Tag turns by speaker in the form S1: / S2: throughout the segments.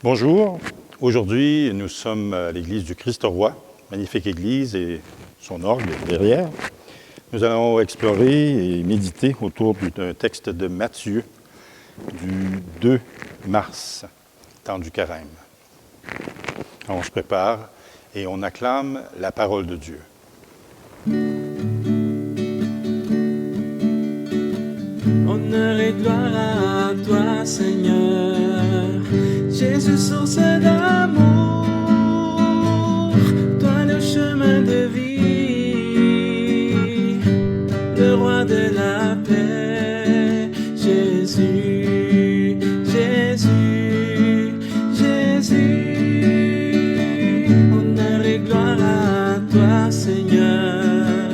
S1: Bonjour, aujourd'hui nous sommes à l'église du Christ-Roi, magnifique église et son orgue derrière. Nous allons explorer et méditer autour d'un texte de Matthieu du 2 mars, temps du carême. Alors, on se prépare et on acclame la parole de Dieu.
S2: Honneur et gloire à toi, Seigneur, Jésus, source d'amour, toi le chemin de vie, le roi de la paix, Jésus, Jésus, Jésus. Honneur et gloire à toi, Seigneur,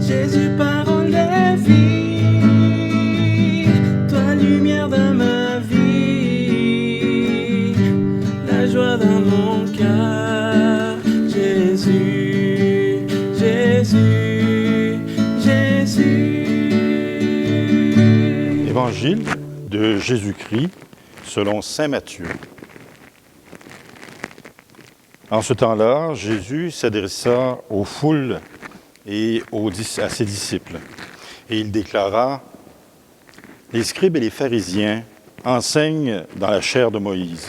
S2: Jésus, parole de vie, toi lumière de ma vie, la joie dans mon cœur, Jésus, Jésus, Jésus.
S1: Évangile de Jésus-Christ selon saint Matthieu. En ce temps-là, Jésus s'adressa aux foules et à ses disciples. Et il déclara, « Les scribes et les pharisiens enseignent dans la chair de Moïse.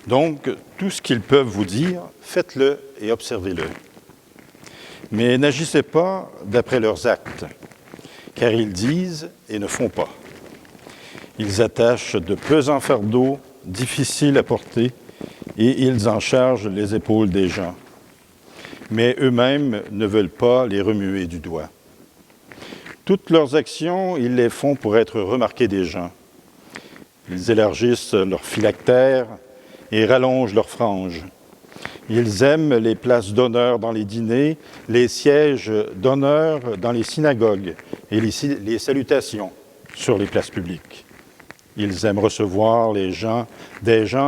S1: Donc, tout ce qu'ils peuvent vous dire, faites-le et observez-le. Mais n'agissez pas d'après leurs actes, car ils disent et ne font pas. Ils attachent de pesants fardeaux difficiles à porter et ils en chargent les épaules des gens. Mais eux-mêmes ne veulent pas les remuer du doigt. Toutes leurs actions, ils les font pour être remarqués des gens. Ils élargissent leurs phylactères et rallongent leurs franges. Ils aiment les places d'honneur dans les dîners, les sièges d'honneur dans les synagogues et les salutations sur les places publiques. Ils aiment recevoir des gens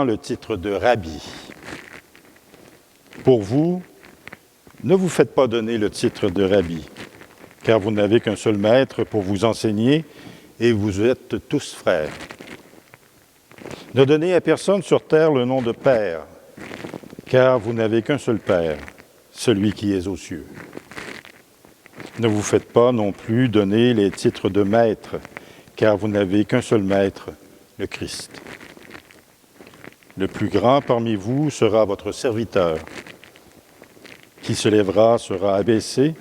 S1: le titre de rabbi. Pour vous, ne vous faites pas donner le titre de rabbi, car vous n'avez qu'un seul maître pour vous enseigner et vous êtes tous frères. Ne donnez à personne sur terre le nom de père, car vous n'avez qu'un seul Père, celui qui est aux cieux. Ne vous faites pas non plus donner les titres de maître, car vous n'avez qu'un seul maître, le Christ. Le plus grand parmi vous sera votre serviteur. Qui se lèvera sera abaissé,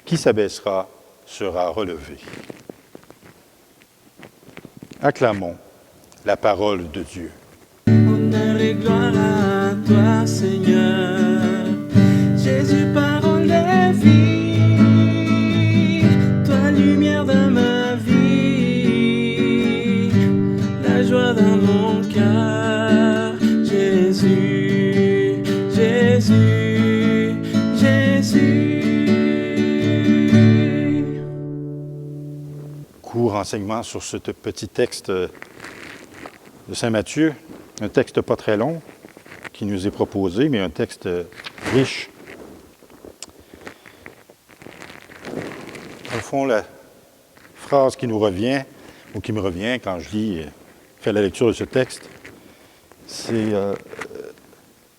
S1: qui s'abaissera sera relevé. Acclamons la parole de Dieu.
S2: Honneur et gloire à toi, Seigneur, Jésus, parole de vie, toi lumière de ma vie, la joie dans mon cœur, Jésus, Jésus, Jésus.
S1: Court enseignement sur ce petit texte de saint Matthieu, un texte pas très long qui nous est proposé, mais un texte riche. Au fond, la phrase qui nous revient, ou qui me revient quand je fais la lecture de ce texte, c'est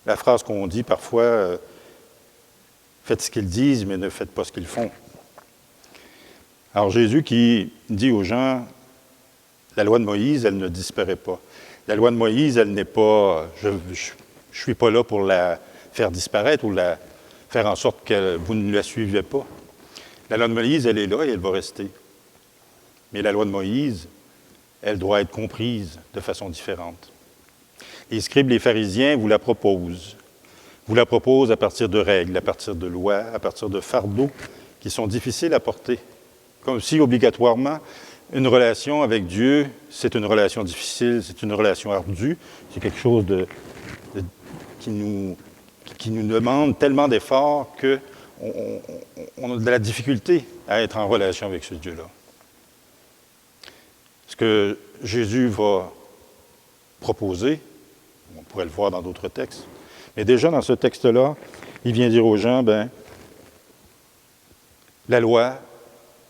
S1: la phrase qu'on dit parfois, faites ce qu'ils disent, mais ne faites pas ce qu'ils font. Alors Jésus qui dit aux gens, la loi de Moïse, elle ne disparaît pas. La loi de Moïse, elle n'est pas, je suis pas là pour la faire disparaître ou la faire en sorte que vous ne la suivez pas. La loi de Moïse, elle est là et elle va rester. Mais la loi de Moïse, elle doit être comprise de façon différente. Les scribes, les pharisiens vous la proposent. Vous la proposent à partir de règles, à partir de lois, à partir de fardeaux qui sont difficiles à porter. Comme si, obligatoirement, une relation avec Dieu, c'est une relation difficile, c'est une relation ardue, c'est quelque chose qui nous demande tellement d'efforts qu'on a de la difficulté à être en relation avec ce Dieu-là. Ce que Jésus va proposer, on pourrait le voir dans d'autres textes, mais déjà dans ce texte-là, il vient dire aux gens, la loi,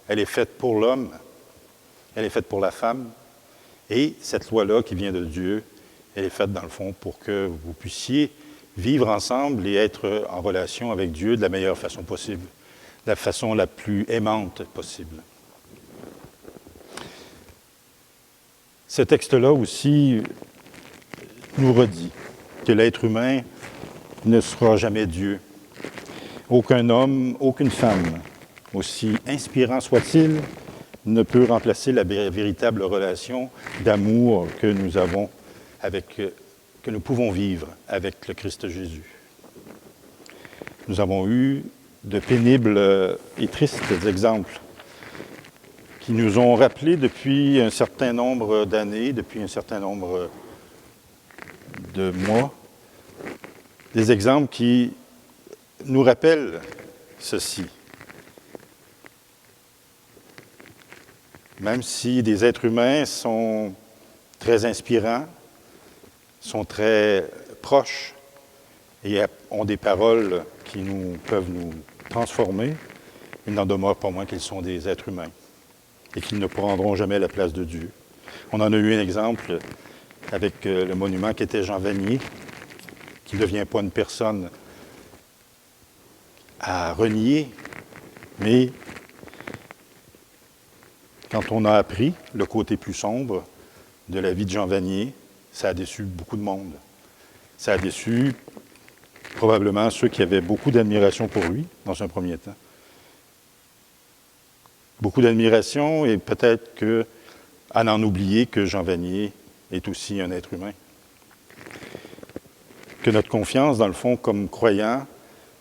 S1: elle est faite pour l'homme, elle est faite pour la femme, et cette loi-là qui vient de Dieu, Elle est faite, dans le fond, pour que vous puissiez vivre ensemble et être en relation avec Dieu de la meilleure façon possible, de la façon la plus aimante possible. Ce texte-là aussi nous redit que l'être humain ne sera jamais Dieu. Aucun homme, aucune femme, aussi inspirant soit-il, ne peut remplacer la véritable relation d'amour que nous avons que nous pouvons vivre avec le Christ Jésus. Nous avons eu de pénibles et tristes exemples qui nous ont rappelé depuis un certain nombre d'années, depuis un certain nombre de mois, des exemples qui nous rappellent ceci. Même si des êtres humains sont très inspirants, sont très proches et ont des paroles qui peuvent nous transformer, il n'en demeure pas moins qu'ils sont des êtres humains et qu'ils ne prendront jamais la place de Dieu. On en a eu un exemple avec le monument qui était Jean Vanier, qui ne devient pas une personne à renier, mais quand on a appris le côté plus sombre de la vie de Jean Vanier, ça a déçu beaucoup de monde. Ça a déçu probablement ceux qui avaient beaucoup d'admiration pour lui, dans un premier temps. Beaucoup d'admiration et peut-être à n'en oublier que Jean Vanier est aussi un être humain. Que notre confiance, dans le fond, comme croyants,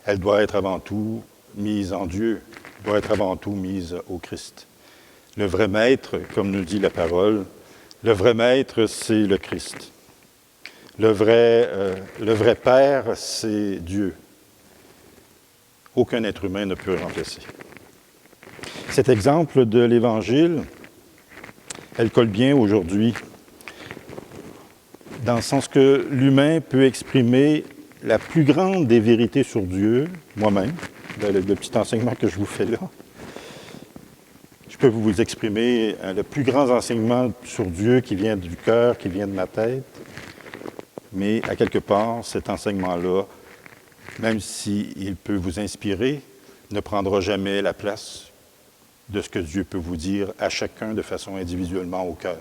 S1: elle doit être avant tout mise en Dieu, doit être avant tout mise au Christ. Le vrai maître, comme nous dit la parole, le vrai maître, c'est le Christ. Le vrai Père, c'est Dieu. Aucun être humain ne peut le remplacer. Cet exemple de l'Évangile, elle colle bien aujourd'hui, dans le sens que l'humain peut exprimer la plus grande des vérités sur Dieu, moi-même, le petit enseignement que je vous fais là. Je peux vous exprimer le plus grand enseignement sur Dieu qui vient du cœur, qui vient de ma tête, mais à quelque part, cet enseignement-là, même s'il peut vous inspirer, ne prendra jamais la place de ce que Dieu peut vous dire à chacun de façon individuellement au cœur.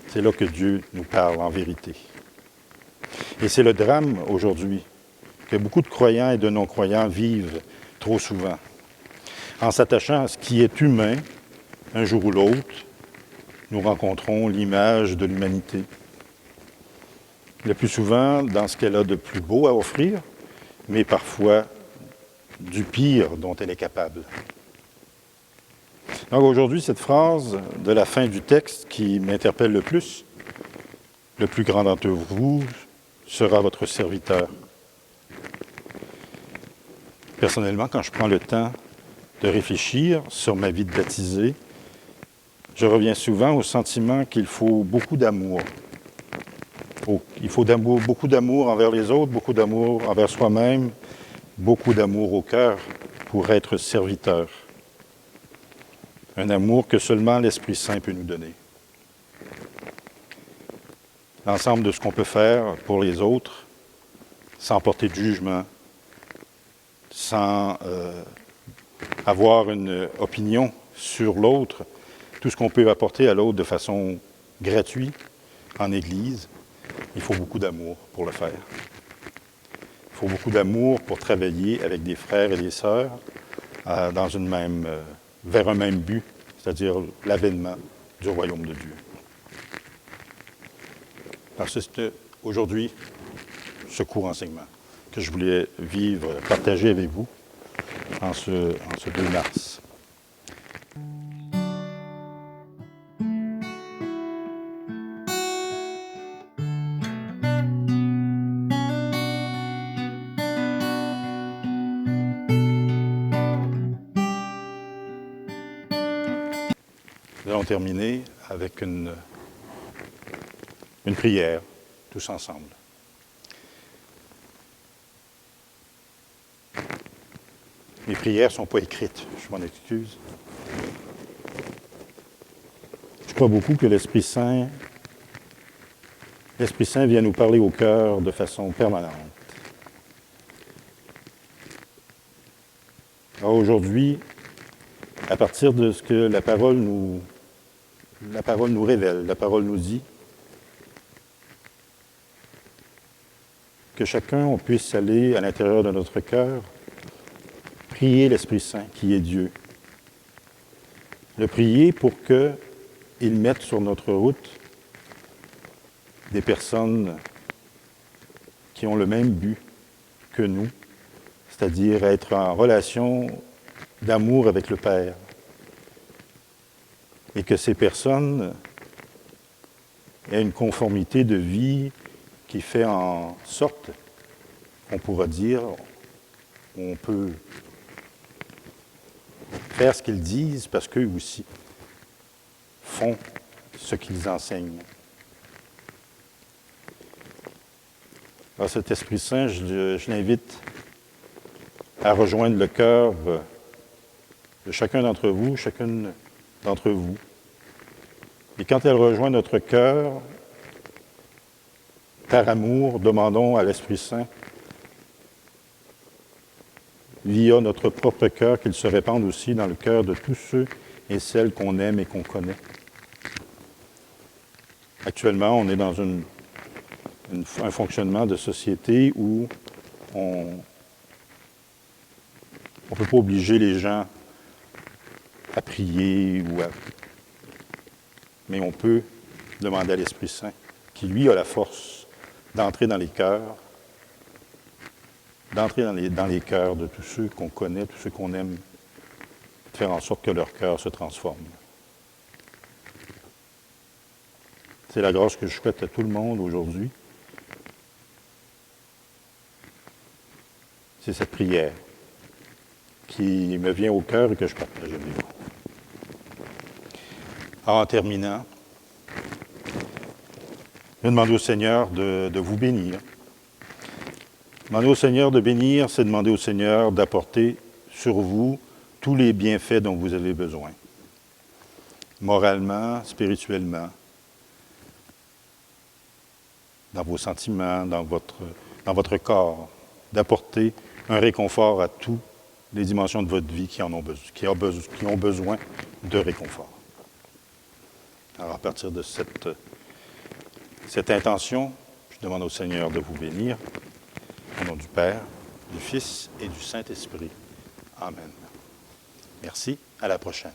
S1: C'est là que Dieu nous parle en vérité. Et c'est le drame aujourd'hui que beaucoup de croyants et de non-croyants vivent trop souvent. En s'attachant à ce qui est humain, un jour ou l'autre, nous rencontrons l'image de l'humanité. Le plus souvent dans ce qu'elle a de plus beau à offrir, mais parfois du pire dont elle est capable. Donc aujourd'hui, cette phrase de la fin du texte qui m'interpelle le plus grand d'entre vous sera votre serviteur. Personnellement, quand je prends le temps de réfléchir sur ma vie de baptisé, je reviens souvent au sentiment qu'il faut beaucoup d'amour. Il faut beaucoup d'amour envers les autres, beaucoup d'amour envers soi-même, beaucoup d'amour au cœur pour être serviteur. Un amour que seulement l'Esprit Saint peut nous donner. L'ensemble de ce qu'on peut faire pour les autres, sans porter de jugement, sans avoir une opinion sur l'autre, tout ce qu'on peut apporter à l'autre de façon gratuite en Église, il faut beaucoup d'amour pour le faire. Il faut beaucoup d'amour pour travailler avec des frères et des sœurs vers un même but, c'est-à-dire l'avènement du royaume de Dieu. Parce que c'est aujourd'hui ce court enseignement que je voulais partager avec vous en ce 2 mars. Nous allons terminer avec une prière, tous ensemble. Mes prières ne sont pas écrites, je m'en excuse. Je crois beaucoup que l'Esprit Saint l'Esprit Saint vient nous parler au cœur de façon permanente. Alors aujourd'hui, à partir de ce que la parole nous révèle, la parole nous dit, que chacun on puisse aller à l'intérieur de notre cœur, prier l'Esprit Saint qui est Dieu. Le prier pour qu'il mette sur notre route des personnes qui ont le même but que nous, c'est-à-dire être en relation d'amour avec le Père. Et que ces personnes aient une conformité de vie qui fait en sorte, on pourra dire, on peut faire ce qu'ils disent parce qu'eux aussi font ce qu'ils enseignent. Alors cet Esprit Saint, je l'invite à rejoindre le cœur de chacun d'entre vous, chacune d'entre vous. Et quand elle rejoint notre cœur, par amour, demandons à l'Esprit Saint, via notre propre cœur, qu'il se répande aussi dans le cœur de tous ceux et celles qu'on aime et qu'on connaît. Actuellement, on est dans un fonctionnement de société où on ne peut pas obliger les gens à prier, mais on peut demander à l'Esprit Saint, qui lui a la force d'entrer dans les cœurs, d'entrer dans les cœurs de tous ceux qu'on connaît, tous ceux qu'on aime, de faire en sorte que leur cœur se transforme. C'est la grâce que je souhaite à tout le monde aujourd'hui. C'est cette prière qui me vient au cœur et que je partage avec vous. En terminant, je vais demander au Seigneur de vous bénir. Demander au Seigneur de bénir, c'est demander au Seigneur d'apporter sur vous tous les bienfaits dont vous avez besoin. Moralement, spirituellement, dans vos sentiments, dans votre corps, d'apporter un réconfort à toutes les dimensions de votre vie qui ont besoin de réconfort. Alors, à partir de cette intention, je demande au Seigneur de vous bénir. Au nom du Père, du Fils et du Saint-Esprit. Amen. Merci. À la prochaine.